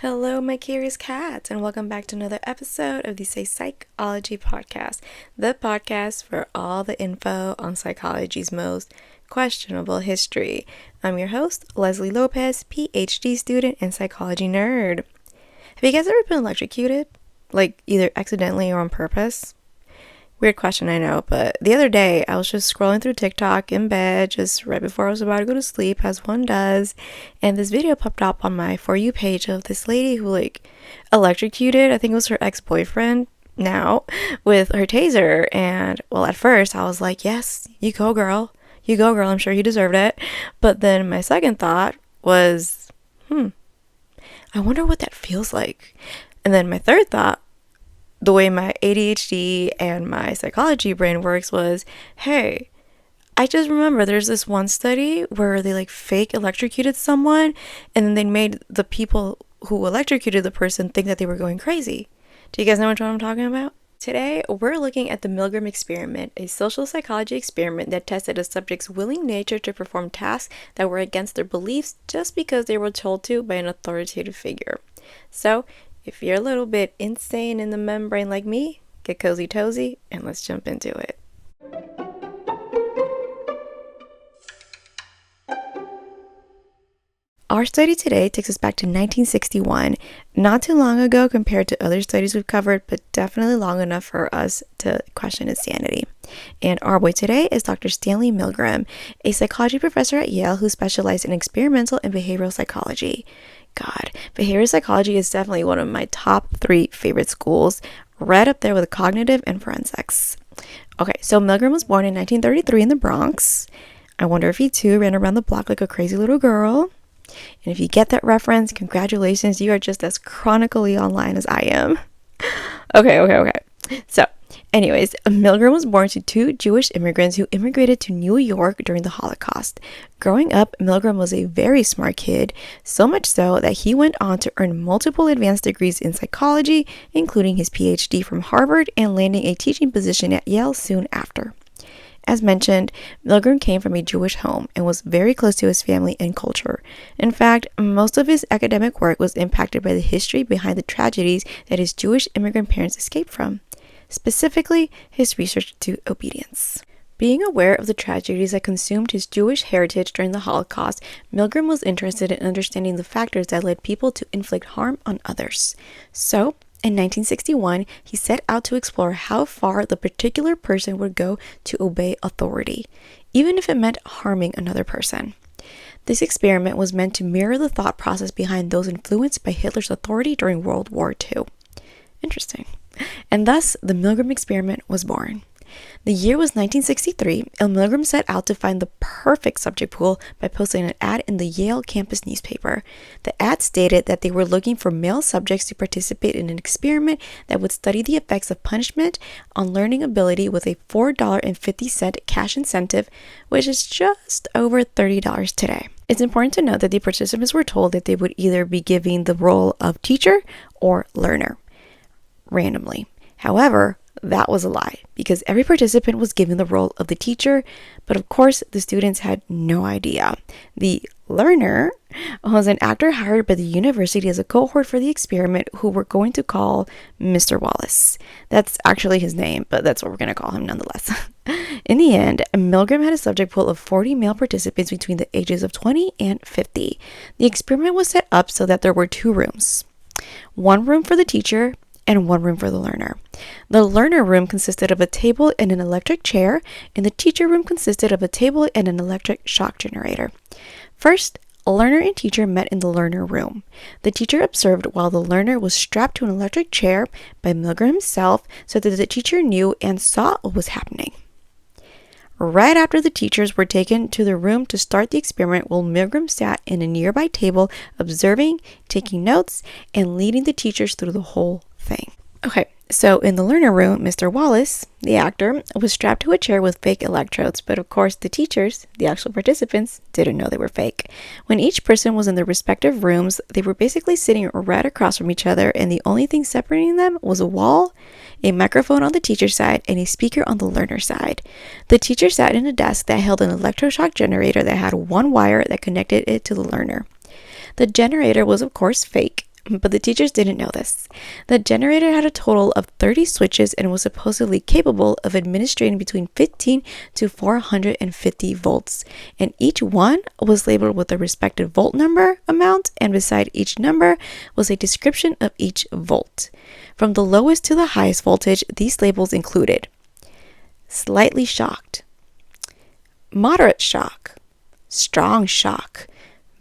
Hello, my curious cats, and welcome back to another episode of the Psychology Podcast, the podcast for all the info on psychology's most questionable history. I'm your host, Leslie Lopez, PhD student and psychology nerd. Have you guys ever been electrocuted? Like, either accidentally or on purpose? Weird question, I know, but the other day I was just scrolling through TikTok in bed, just right before I was about to go to sleep, as one does, and this video popped up on my For You page of this lady who, electrocuted, I think it was her ex-boyfriend now, with her taser. And, well, at first I was like, yes, you go, girl, I'm sure he deserved it. But then my second thought was, I wonder what that feels like. And then my third thought, the way my ADHD and my psychology brain works, was, hey, I just remember there's this one study where they fake electrocuted someone, and then they made the people who electrocuted the person think that they were going crazy. Do you guys know what I'm talking about? Today, we're looking at the Milgram Experiment, a social psychology experiment that tested a subject's willing nature to perform tasks that were against their beliefs just because they were told to by an authoritative figure. So, if you're a little bit insane in the membrane like me, get cozy tozy and let's jump into it. Our study today takes us back to 1961, not too long ago compared to other studies we've covered, but definitely long enough for us to question its sanity. And our boy today is Dr. Stanley Milgram, a psychology professor at Yale who specialized in experimental and behavioral psychology. God, behavioral psychology is definitely one of my top 3 favorite schools, right up there with cognitive and forensics. Okay, so Milgram was born in 1933 in the Bronx. I wonder if he too ran around the block like a crazy little girl. And if you get that reference, congratulations, you are just as chronically online as I am. Okay. So, anyways, Milgram was born to 2 Jewish immigrants who immigrated to New York during the Holocaust. Growing up, Milgram was a very smart kid, so much so that he went on to earn multiple advanced degrees in psychology, including his PhD from Harvard and landing a teaching position at Yale soon after. As mentioned, Milgram came from a Jewish home and was very close to his family and culture. In fact, most of his academic work was impacted by the history behind the tragedies that his Jewish immigrant parents escaped from, specifically his research to obedience. Being aware of the tragedies that consumed his Jewish heritage during the Holocaust, Milgram was interested in understanding the factors that led people to inflict harm on others. So, in 1961, he set out to explore how far the particular person would go to obey authority, even if it meant harming another person. This experiment was meant to mirror the thought process behind those influenced by Hitler's authority during World War II. Interesting. And thus, the Milgram Experiment was born. The year was 1963, and Milgram set out to find the perfect subject pool by posting an ad in the Yale campus newspaper. The ad stated that they were looking for male subjects to participate in an experiment that would study the effects of punishment on learning ability with a $4.50 cash incentive, which is just over $30 today. It's important to note that the participants were told that they would either be given the role of teacher or learner, randomly. However, that was a lie, because every participant was given the role of the teacher, but of course the students had no idea. The learner was an actor hired by the university as a cohort for the experiment who we're going to call Mr. Wallace. That's actually his name, but that's what we're going to call him nonetheless. In the end, Milgram had a subject pool of 40 male participants between the ages of 20 and 50. The experiment was set up so that there were 2 rooms. One room for the teacher and one room for the learner. The learner room consisted of a table and an electric chair, and the teacher room consisted of a table and an electric shock generator. First, learner and teacher met in the learner room. The teacher observed while the learner was strapped to an electric chair by Milgram himself so that the teacher knew and saw what was happening. Right after the teachers were taken to the room to start the experiment, while Milgram sat in a nearby table observing, taking notes, and leading the teachers through the whole thing. Okay, so in the learner room, Mr. Wallace, the actor, was strapped to a chair with fake electrodes, but of course the teachers, the actual participants, didn't know they were fake. When each person was in their respective rooms, they were basically sitting right across from each other, and the only thing separating them was a wall, a microphone on the teacher's side, and a speaker on the learner's side. The teacher sat in a desk that held an electroshock generator that had one wire that connected it to the learner. The generator was of course fake, But the teachers didn't know this. The generator had a total of 30 switches and was supposedly capable of administering between 15 to 450 volts, and each one was labeled with a respective volt number amount, and beside each number was a description of each volt. From the lowest to the highest voltage, these labels included slightly shocked, moderate shock, strong shock,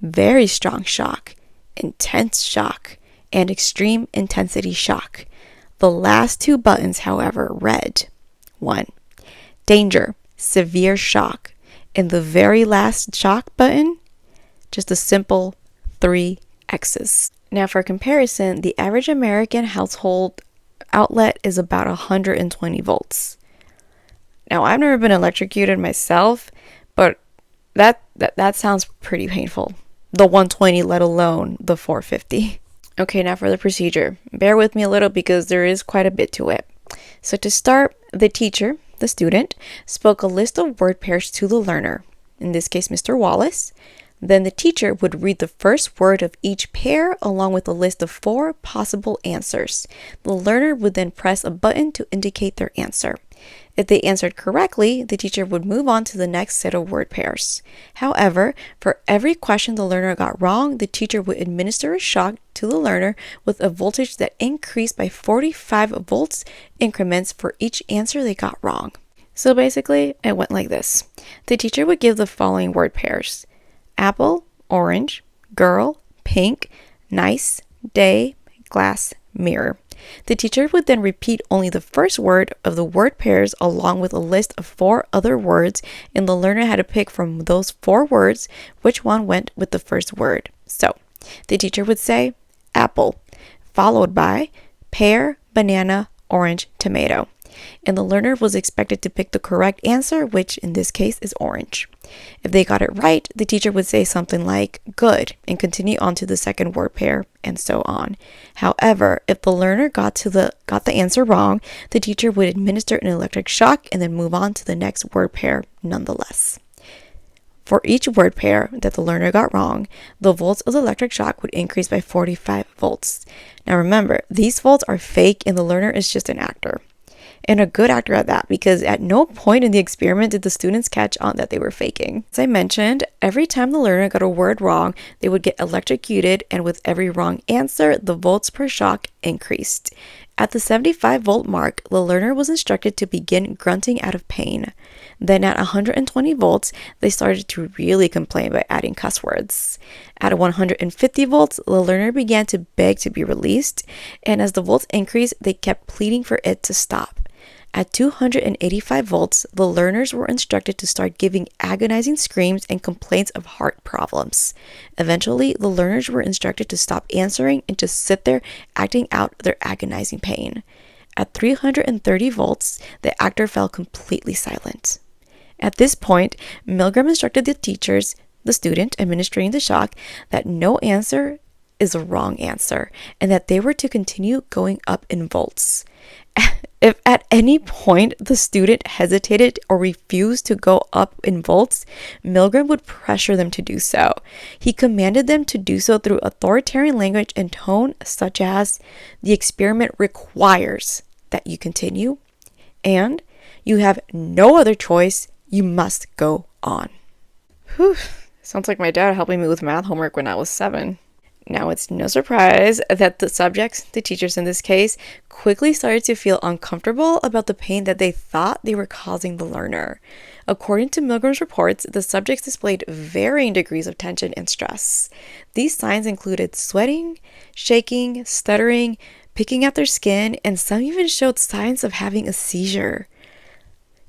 very strong shock, intense shock, and extreme intensity shock. The last two buttons, however, read 1. Danger, severe shock. And the very last shock button, just a simple 3 X's. Now for comparison, the average American household outlet is about 120 volts. Now I've never been electrocuted myself, but that sounds pretty painful. The 120, let alone the 450. Okay, now for the procedure. Bear with me a little because there is quite a bit to it. So to start, the teacher, the student, spoke a list of word pairs to the learner, in this case Mr. Wallace. Then the teacher would read the first word of each pair along with a list of 4 possible answers. The learner would then press a button to indicate their answer. If they answered correctly, the teacher would move on to the next set of word pairs. However, for every question the learner got wrong, the teacher would administer a shock to the learner with a voltage that increased by 45 volts increments for each answer they got wrong. So basically, it went like this. The teacher would give the following word pairs: apple, orange, girl, pink, nice, day, glass, mirror. The teacher would then repeat only the first word of the word pairs along with a list of 4 other words, and the learner had to pick from those 4 words which one went with the first word. So, the teacher would say apple, followed by pear, banana, orange, tomato. And the learner was expected to pick the correct answer, which in this case is orange. If they got it right, the teacher would say something like good and continue on to the second word pair, and so on. However, if the learner got the answer wrong, the teacher would administer an electric shock and then move on to the next word pair nonetheless. For each word pair that the learner got wrong, the volts of the electric shock would increase by 45 volts. Now remember, these volts are fake and the learner is just an actor. And a good actor at that, because at no point in the experiment did the students catch on that they were faking. As I mentioned, every time the learner got a word wrong, they would get electrocuted, and with every wrong answer, the volts per shock increased. At the 75 volt mark, the learner was instructed to begin grunting out of pain. Then at 120 volts, they started to really complain by adding cuss words. At 150 volts, the learner began to beg to be released, and as the volts increased, they kept pleading for it to stop. At 285 volts, the learners were instructed to start giving agonizing screams and complaints of heart problems. Eventually, the learners were instructed to stop answering and just sit there acting out their agonizing pain. At 330 volts, the actor fell completely silent. At this point, Milgram instructed the teachers, the student administering the shock, that no answer is a wrong answer and that they were to continue going up in volts. If at any point the student hesitated or refused to go up in volts, Milgram would pressure them to do so. He commanded them to do so through authoritarian language and tone such as, "The experiment requires that you continue," and "You have no other choice, you must go on." Whew, sounds like my dad helping me with math homework when I was 7. Now, it's no surprise that the subjects, the teachers in this case, quickly started to feel uncomfortable about the pain that they thought they were causing the learner. According to Milgram's reports, the subjects displayed varying degrees of tension and stress. These signs included sweating, shaking, stuttering, picking at their skin, and some even showed signs of having a seizure.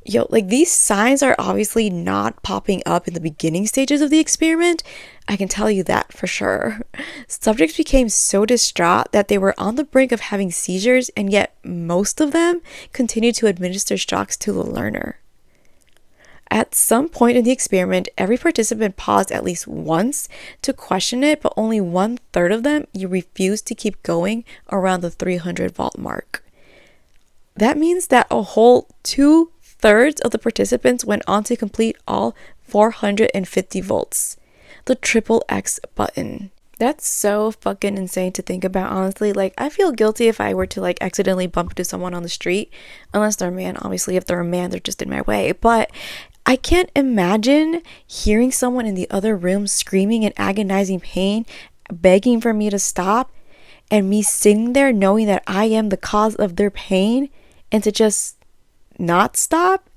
These signs are obviously not popping up in the beginning stages of the experiment. I can tell you that for sure. Subjects became so distraught that they were on the brink of having seizures, and yet most of them continued to administer shocks to the learner. At some point in the experiment, every participant paused at least once to question it, but only 1/3 of them refused to keep going around the 300 volt mark. That means that a whole 2/3 of the participants went on to complete all 450 volts, the triple X button. That's so fucking insane to think about, honestly. Like, I feel guilty if I were to, like, accidentally bump into someone on the street. Unless they're a man. Obviously, if they're a man, they're just in my way. But I can't imagine hearing someone in the other room screaming in agonizing pain, begging for me to stop, and me sitting there knowing that I am the cause of their pain, and to just not stop.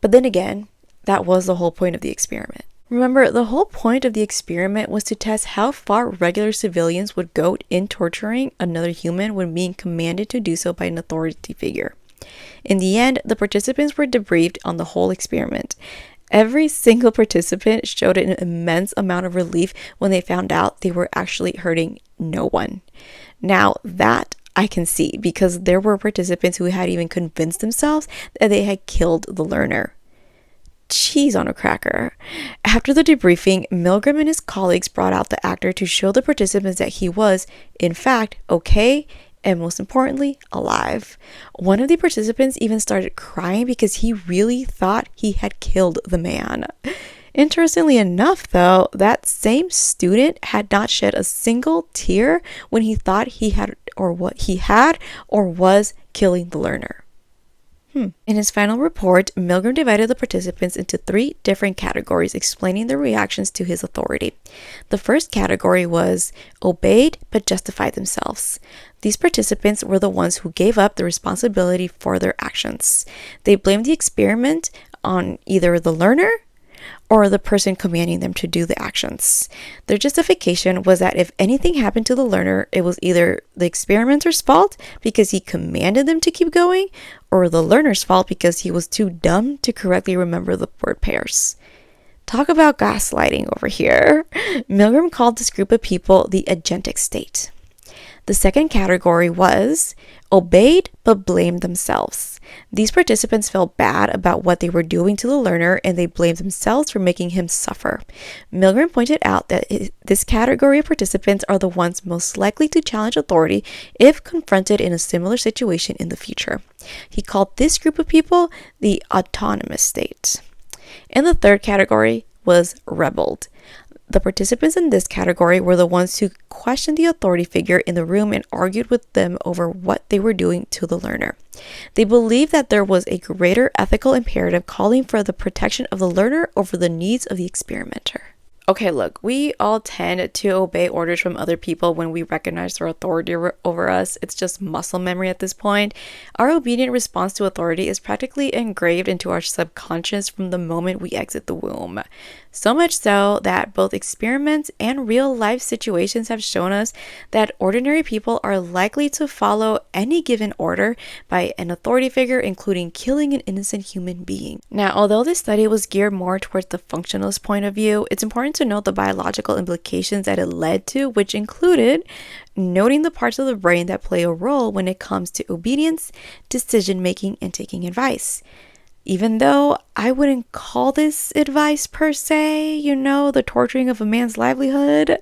But then again, that was the whole point of the experiment. Remember, the whole point of the experiment was to test how far regular civilians would go in torturing another human when being commanded to do so by an authority figure. In the end, the participants were debriefed on the whole experiment. Every single participant showed an immense amount of relief when they found out they were actually hurting no one. Now, that I can see because there were participants who had even convinced themselves that they had killed the learner. Cheese on a cracker. After the debriefing, Milgram and his colleagues brought out the actor to show the participants that he was, in fact, okay, and most importantly, alive. One of the participants even started crying because he really thought he had killed the man. Interestingly enough, though, that same student had not shed a single tear when he thought he had or was killing the learner. In his final report, Milgram divided the participants into 3 different categories, explaining their reactions to his authority. The first category was obeyed but justified themselves. These participants were the ones who gave up the responsibility for their actions. They blamed the experiment on either the learner or the person commanding them to do the actions. Their justification was that if anything happened to the learner, it was either the experimenter's fault because he commanded them to keep going, or the learner's fault because he was too dumb to correctly remember the word pairs. Talk about gaslighting over here. Milgram called this group of people the agentic state. The second category was obeyed but blamed themselves. These participants felt bad about what they were doing to the learner and they blamed themselves for making him suffer. Milgram pointed out that this category of participants are the ones most likely to challenge authority if confronted in a similar situation in the future. He called this group of people the autonomous state. And the third category was rebelled. The participants in this category were the ones who questioned the authority figure in the room and argued with them over what they were doing to the learner. They believed that there was a greater ethical imperative calling for the protection of the learner over the needs of the experimenter. Okay, look, we all tend to obey orders from other people when we recognize their authority over us. It's just muscle memory at this point. Our obedient response to authority is practically engraved into our subconscious from the moment we exit the womb. So much so that both experiments and real life situations have shown us that ordinary people are likely to follow any given order by an authority figure, including killing an innocent human being. Now, although this study was geared more towards the functionalist point of view, it's important to note the biological implications that it led to, which included noting the parts of the brain that play a role when it comes to obedience, decision making, and taking advice. Even though I wouldn't call this advice per se, the torturing of a man's livelihood,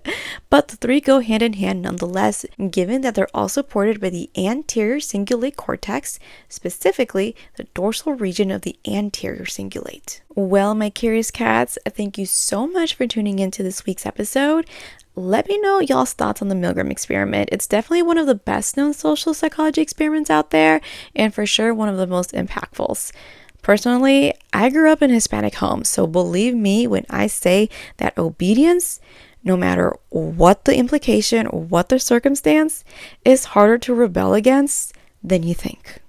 but the 3 go hand in hand nonetheless, given that they're all supported by the anterior cingulate cortex, specifically the dorsal region of the anterior cingulate. Well, my curious cats, thank you so much for tuning into this week's episode. Let me know y'all's thoughts on the Milgram experiment. It's definitely one of the best known social psychology experiments out there, and for sure one of the most impactful. Personally, I grew up in a Hispanic home, so believe me when I say that obedience, no matter what the implication or what the circumstance, is harder to rebel against than you think.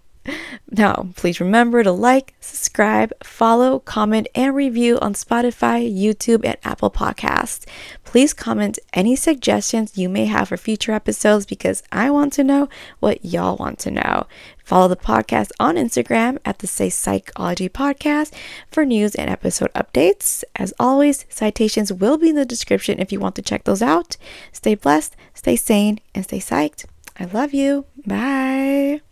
Now, please remember to like, subscribe, follow, comment, and review on Spotify, YouTube, and Apple Podcasts. Please comment any suggestions you may have for future episodes because I want to know what y'all want to know. Follow the podcast on Instagram at the Say Psychology Podcast for news and episode updates. As always, citations will be in the description if you want to check those out. Stay blessed, stay sane, and stay psyched. I love you. Bye.